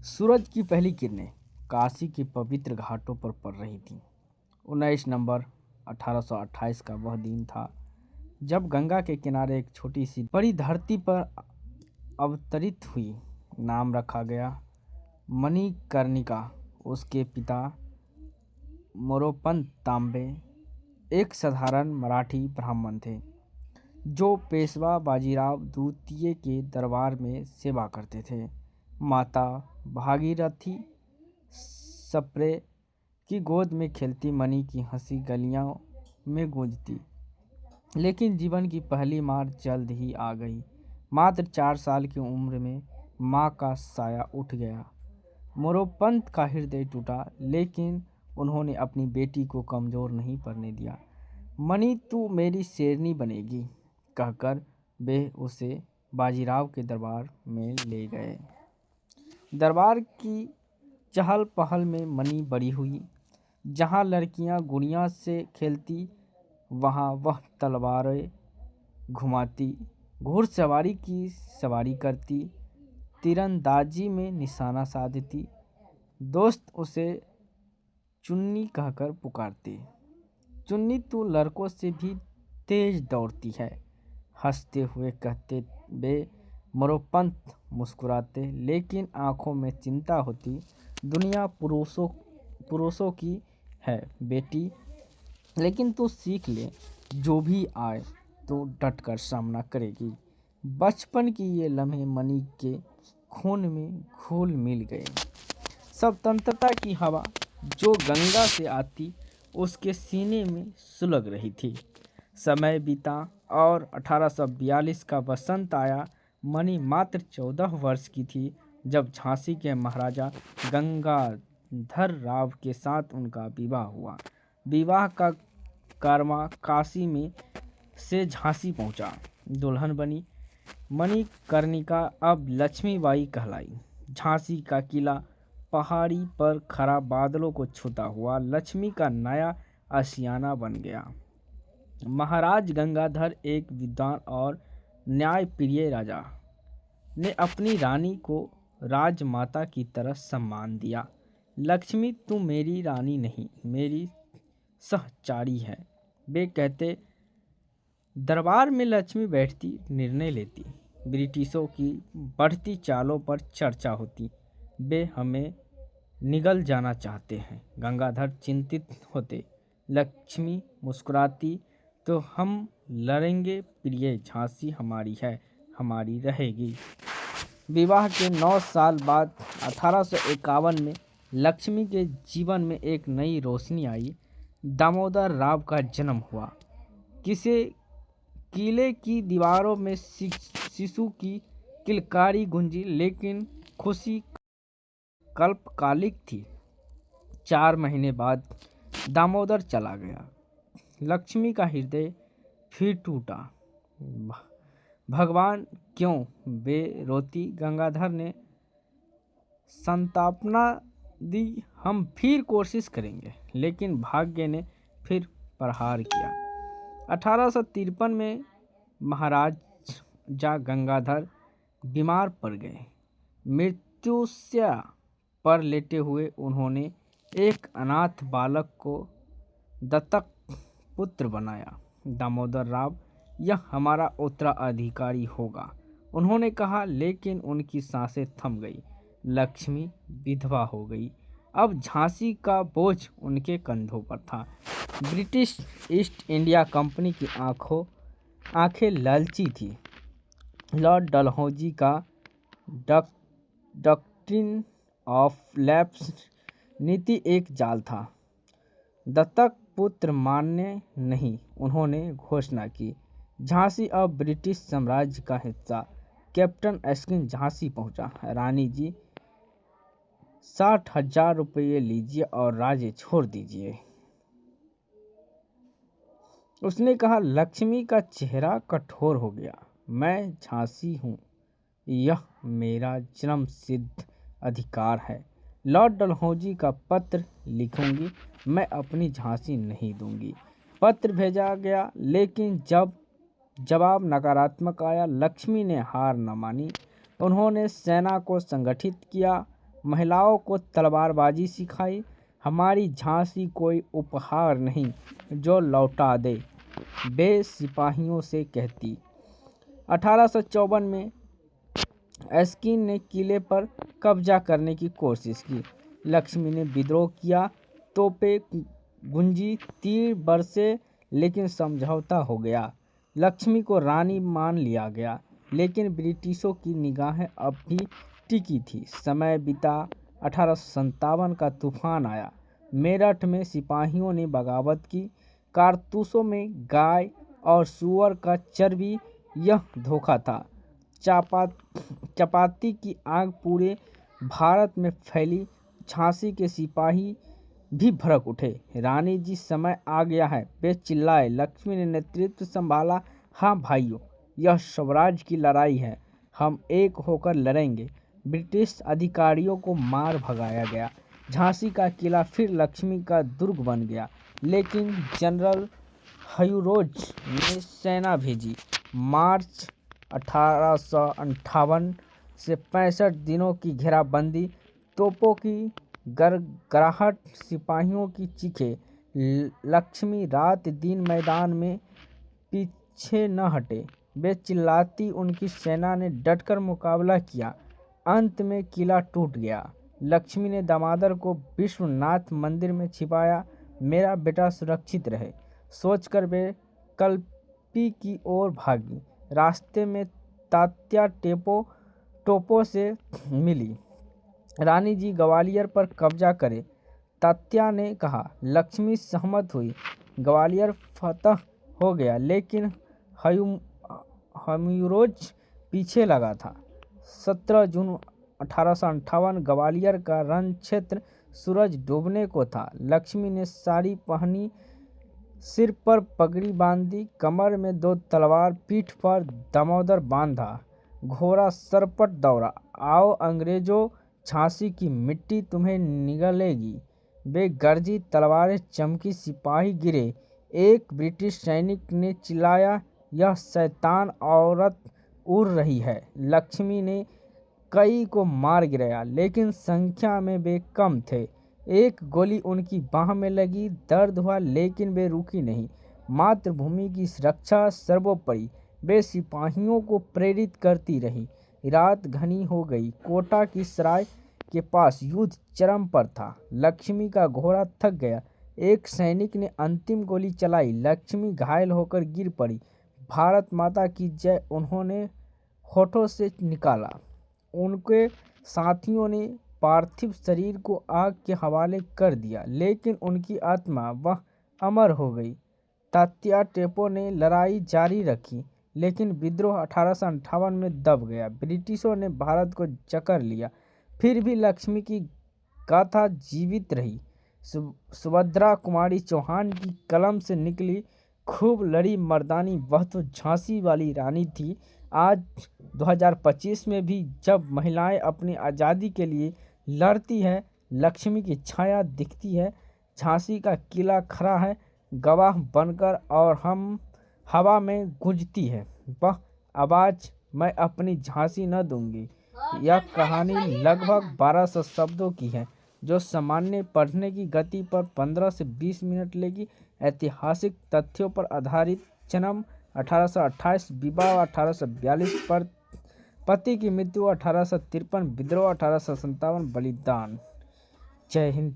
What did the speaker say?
सूरज की पहली किरणें काशी के पवित्र घाटों पर पड़ रही थीं। 19 नवंबर 1828 का वह दिन था जब गंगा के किनारे एक छोटी सी परी धरती पर अवतरित हुई। नाम रखा गया मणिकर्णिका। उसके पिता मोरोपंत तांबे एक साधारण मराठी ब्राह्मण थे जो पेशवा बाजीराव द्वितीय के दरबार में सेवा करते थे। माता भागीरथी सप्रे की गोद में खेलती मणि की हंसी गलियों में गूंजती। लेकिन जीवन की पहली मार जल्द ही आ गई। मात्र 4 साल की उम्र में माँ का साया उठ गया। मोरोपंत का हृदय टूटा, लेकिन उन्होंने अपनी बेटी को कमजोर नहीं पड़ने दिया। मणि, तू मेरी शेरनी बनेगी, कहकर वे उसे बाजीराव के दरबार में ले गए। दरबार की चहल पहल में मणि बड़ी हुई। जहाँ लड़कियां गुड़िया से खेलती, वहाँ वह तलवारें घुमाती, घुड़सवारी की सवारी करती, तीरंदाजी में निशाना साधती। दोस्त उसे चुन्नी कहकर पुकारते। चुन्नी, तू लड़कों से भी तेज दौड़ती है, हंसते हुए कहते वे। मोरोपंत मुस्कुराते, लेकिन आंखों में चिंता होती। दुनिया पुरुषों की है बेटी, लेकिन तू सीख ले, जो भी आए तो डट कर सामना करेगी। बचपन की ये लम्हे मणि के खून में घुल मिल गए। स्वतंत्रता की हवा जो गंगा से आती, उसके सीने में सुलग रही थी। समय बीता और 1842 का बसंत आया। मणि मात्र 14 वर्ष की थी जब झांसी के महाराजा गंगाधर राव के साथ उनका विवाह हुआ। विवाह का कारवां काशी में से झांसी पहुंचा। दुल्हन बनी मणिकर्णिका अब लक्ष्मीबाई कहलाई। झांसी का किला पहाड़ी पर खड़ा बादलों को छूता हुआ लक्ष्मी का नया आशियाना बन गया। महाराज गंगाधर एक विद्वान और न्यायप्रिय राजा ने अपनी रानी को राजमाता की तरह सम्मान दिया। लक्ष्मी, तू मेरी रानी नहीं, मेरी सहचारी है, वे कहते। दरबार में लक्ष्मी बैठती, निर्णय लेती। ब्रिटिशों की बढ़ती चालों पर चर्चा होती। वे हमें निगल जाना चाहते हैं, गंगाधर चिंतित होते। लक्ष्मी मुस्कुराती, तो हम लड़ेंगे प्रिय, झांसी हमारी है, हमारी रहेगी। विवाह के 9 साल बाद 1851 में लक्ष्मी के जीवन में एक नई रोशनी आई। दामोदर राव का जन्म हुआ। किले की दीवारों में शिशु की किलकारी गूंजी, लेकिन खुशी अल्पकालिक थी। 4 महीने बाद दामोदर चला गया। लक्ष्मी का हृदय फिर टूटा। भगवान, क्यों, वे रोती। गंगाधर ने सांत्वना दी, हम फिर कोशिश करेंगे। लेकिन भाग्य ने फिर प्रहार किया। 1853 में महाराजा गंगाधर बीमार पड़ गए। मृत्युशैया पर लेटे हुए उन्होंने एक अनाथ बालक को दत्तक पुत्र बनाया। दामोदर राव, यह हमारा उत्तराधिकारी होगा, उन्होंने कहा, लेकिन उनकी सांसें थम गई। लक्ष्मी विधवा हो गई। अब झांसी का बोझ उनके कंधों पर था। ब्रिटिश ईस्ट इंडिया कंपनी की आंखें लालची थी। लॉर्ड डलहौजी का डॉक्ट्रिन ऑफ लैप्स नीति एक जाल था। दत्तक पुत्र मान्य नहीं, उन्होंने घोषणा की। झांसी अब ब्रिटिश साम्राज्य का हिस्सा। कैप्टन एस्किन झांसी पहुंचा। रानी जी, 60,000 रुपये लीजिए और राज्य छोड़ दीजिए, उसने कहा। लक्ष्मी का चेहरा कठोर हो गया। मैं झांसी हूँ, यह मेरा जन्म सिद्ध अधिकार है। लॉर्ड डलहौजी का पत्र लिखूंगी, मैं अपनी झांसी नहीं दूंगी। पत्र भेजा गया, लेकिन जब जवाब नकारात्मक आया। लक्ष्मी ने हार न मानी। उन्होंने सेना को संगठित किया महिलाओं को तलवारबाजी सिखाई। हमारी झांसी कोई उपहार नहीं जो लौटा दे, वे सिपाहियों से कहती। 1854 में एस्किन ने किले पर कब्जा करने की कोशिश की। लक्ष्मी ने विद्रोह किया, तोपें गूंजी, तीर बरसे, लेकिन समझौता हो गया। लक्ष्मी को रानी मान लिया गया, लेकिन ब्रिटिशों की निगाहें अब भी टिकी थी। समय बीता, 1857 का तूफान आया। मेरठ में सिपाहियों ने बगावत की। कारतूसों में गाय और सूअर का चर्बी, यह धोखा था। चपाती की आग पूरे भारत में फैली। झांसी के सिपाही भी भड़क उठे। रानी जी, समय आ गया है, वे चिल्लाए। लक्ष्मी ने नेतृत्व संभाला। हाँ भाइयों, यह स्वराज की लड़ाई है, हम एक होकर लड़ेंगे। ब्रिटिश अधिकारियों को मार भगाया गया। झांसी का किला फिर लक्ष्मी का दुर्ग बन गया। लेकिन जनरल ह्यूरोज ने सेना भेजी। मार्च 1858 से 65 दिनों की घेराबंदी, तोपों की गड़गड़ाहट, सिपाहियों की चीखें। लक्ष्मी रात दिन मैदान में पीछे न हटे। वे चिल्लाती, उनकी सेना ने डटकर मुकाबला किया। अंत में किला टूट गया। लक्ष्मी ने दामोदर को विश्वनाथ मंदिर में छिपाया। मेरा बेटा सुरक्षित रहे सोचकर वे कल्पी की ओर भागी। रास्ते में तात्या टोपो से मिली। रानी जी, ग्वालियर पर कब्जा करे। तात्या ने कहा। लक्ष्मी सहमत हुई। ग्वालियर फतह हो गया, लेकिन ह्यूरोज पीछे लगा था। 17 जून 1858 ग्वालियर का रण क्षेत्र सूरज डूबने को था। लक्ष्मी ने साड़ी पहनी, सिर पर पगड़ी बांधी, कमर में 2 तलवार, पीठ पर दामोदर बांधा, घोड़ा सरपट दौड़ा। आओ अंग्रेजों, झांसी की मिट्टी तुम्हें निगलेगी। वे गरजी, तलवारें चमकी, सिपाही गिरे। एक ब्रिटिश सैनिक ने चिल्लाया, यह शैतान औरत उड़ रही है। लक्ष्मी ने कई को मार गिराया, लेकिन संख्या में वे कम थे। एक गोली उनकी बाह में लगी, दर्द हुआ, लेकिन वे रुकी नहीं। मातृभूमि की रक्षा सर्वोपरि, वे सिपाहियों को प्रेरित करती रही। रात घनी हो गई। कोटा की सराय के पास युद्ध चरम पर था। लक्ष्मी का घोड़ा थक गया। एक सैनिक ने अंतिम गोली चलाई। लक्ष्मी घायल होकर गिर पड़ी। भारत माता की जय उन्होंने होठों से निकाला। उनके साथियों ने पार्थिव शरीर को आग के हवाले कर दिया, लेकिन उनकी आत्मा वह अमर हो गई। तात्या टोपो ने लड़ाई जारी रखी, लेकिन विद्रोह 1858 में दब गया। ब्रिटिशों ने भारत को जकड़ लिया। फिर भी लक्ष्मी की गाथा जीवित रही। सुभद्रा कुमारी चौहान की कलम से निकली, खूब लड़ी मर्दानी, वह तो झांसी वाली रानी थी। आज 2025 में भी जब महिलाएं अपनी आज़ादी के लिए लड़ती है, लक्ष्मी की छाया दिखती है। झांसी का किला खड़ा है गवाह बनकर, और हम हवा में गूंजती है वह आवाज़, मैं अपनी झांसी न दूंगी। यह कहानी लगभग 1200 शब्दों की है, जो सामान्य पढ़ने की गति पर 15 से 20 मिनट लेगी। ऐतिहासिक तथ्यों पर आधारित। जन्म 1828, विवाह 1842, पति की मृत्यु 1853, विद्रोह 1857, बलिदान। जय हिंद।